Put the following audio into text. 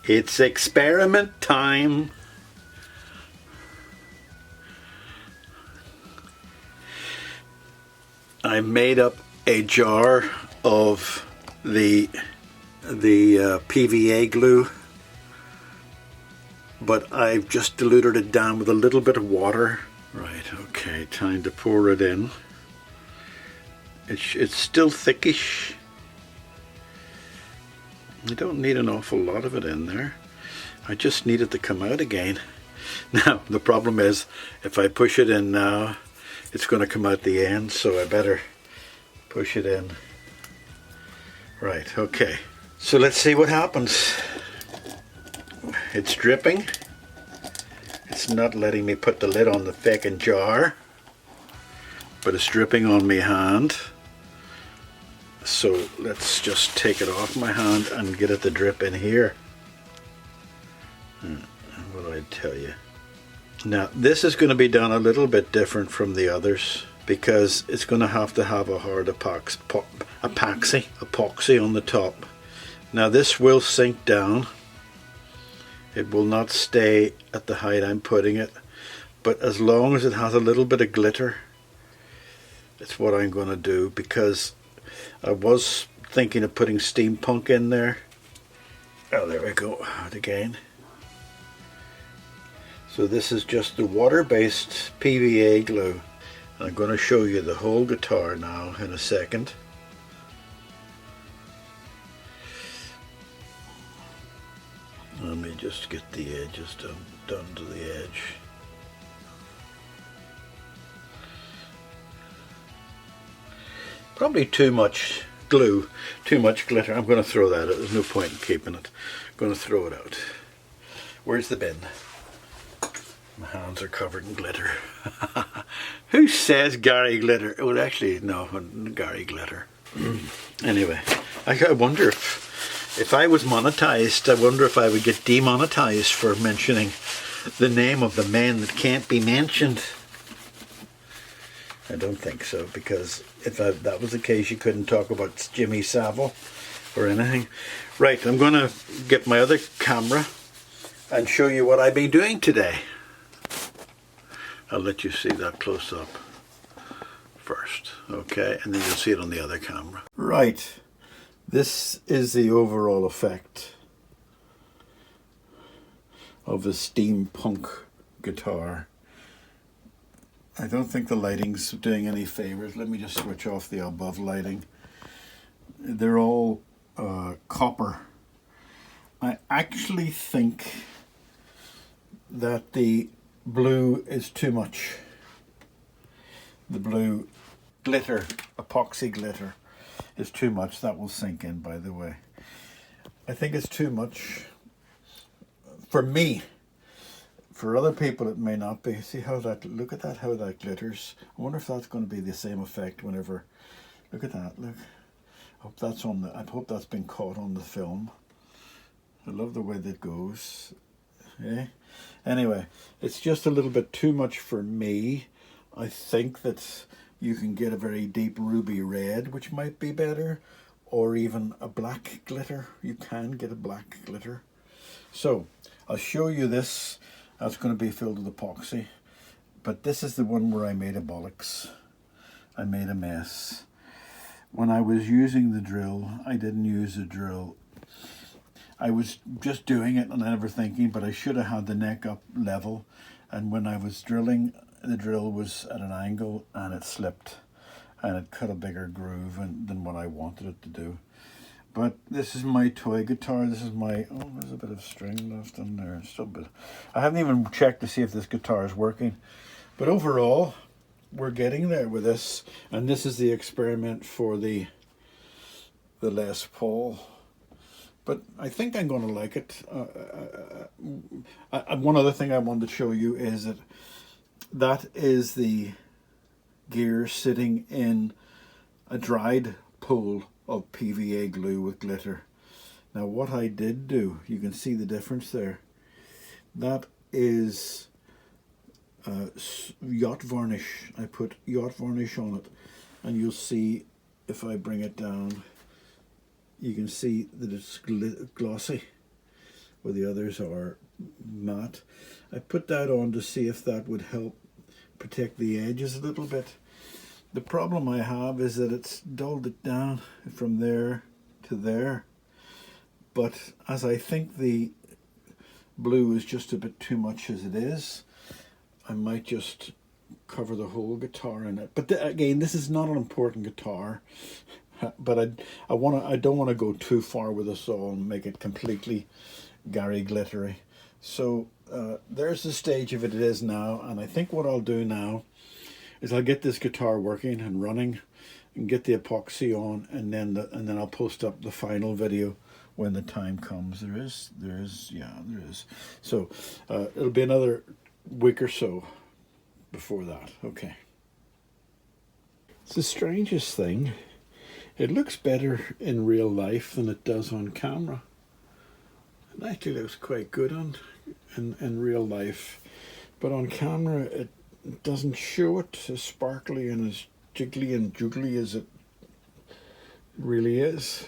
It's experiment time. I made up a jar of the PVA glue, but I've just diluted it down with a little bit of water. Right, okay, time to pour it in. It's still thickish. You don't need an awful lot of it in there. I just need it to come out again. Now, the problem is, if I push it in now, it's going to come out the end, so I better push it in. Right, okay. So let's see what happens. It's dripping. It's not letting me put the lid on the feckin' jar, but it's dripping on my hand. So let's just take it off my hand and get it to drip in here. What do I tell you? Now this is going to be done a little bit different from the others because it's going to have a hard epoxy on the top. Now this will sink down. It will not stay at the height I'm putting it, but as long as it has a little bit of glitter, it's what I'm going to do, because I was thinking of putting steampunk in there. Oh, there we go, out again. So this is just the water-based PVA glue. I'm going to show you the whole guitar now in a second. Let me just get the edges done to the edge. Probably too much glue, too much glitter. I'm going to throw that out. There's no point in keeping it. I'm going to throw it out. Where's the bin? My hands are covered in glitter. Who says Gary Glitter? Oh, actually, no, Gary Glitter. Anyway, I wonder if I was monetized, I wonder if I would get demonetized for mentioning the name of the man that can't be mentioned. I don't think so, because if that was the case, you couldn't talk about Jimmy Savile or anything. Right, I'm going to get my other camera and show you what I've been doing today. I'll let you see that close up first, okay? And then you'll see it on the other camera. Right, this is the overall effect of a steampunk guitar. I don't think the lighting's doing any favors. Let me just switch off the above lighting. They're all copper. I actually think that the blue is too much. The blue glitter, epoxy glitter, is too much. That will sink in, by the way. I think it's too much for me. For other people it may not be. See how that, look at that, how that glitters. I wonder if that's going to be the same effect whenever, look at that, look. I hope that's been caught on the film. I love the way that goes. Yeah. Anyway, it's just a little bit too much for me. I think that you can get a very deep ruby red, which might be better, or even a black glitter. You can get a black glitter. So I'll show you this. That's going to be filled with epoxy. But this is the one where I made a bollocks. I made a mess. When I was using the drill, I didn't use the drill. I was just doing it and never thinking, but I should have had the neck up level. And when I was drilling, the drill was at an angle and it slipped. And it cut a bigger groove than what I wanted it to do. But this is my toy guitar. This is my, oh, there's a bit of string left in there. Still a bit. I haven't even checked to see if this guitar is working. But overall, we're getting there with this. And this is the experiment for the Les Paul. But I think I'm going to like it. One other thing I wanted to show you is that is the gear sitting in a dried pool of PVA glue with glitter. Now what I did do, you can see the difference there. That is yacht varnish. I put yacht varnish on it, and you'll see if I bring it down, you can see that it's glossy. where the others are matte. I put that on to see if that would help protect the edges a little bit. The problem I have is that it's dulled it down from there to there, but as I think the blue is just a bit too much as it is, I might just cover the whole guitar in it. But again, this is not an important guitar, but I don't want to go too far with this all and make it completely Gary glittery. So there's the stage of it is now, and I think what I'll do now is I'll get this guitar working and running and get the epoxy on, and then I'll post up the final video when the time comes. There is. So it'll be another week or so before that. Okay. It's the strangest thing. It looks better in real life than it does on camera. It actually looks quite good in real life, but on camera it doesn't show it as sparkly and as jiggly and joogly as it really is.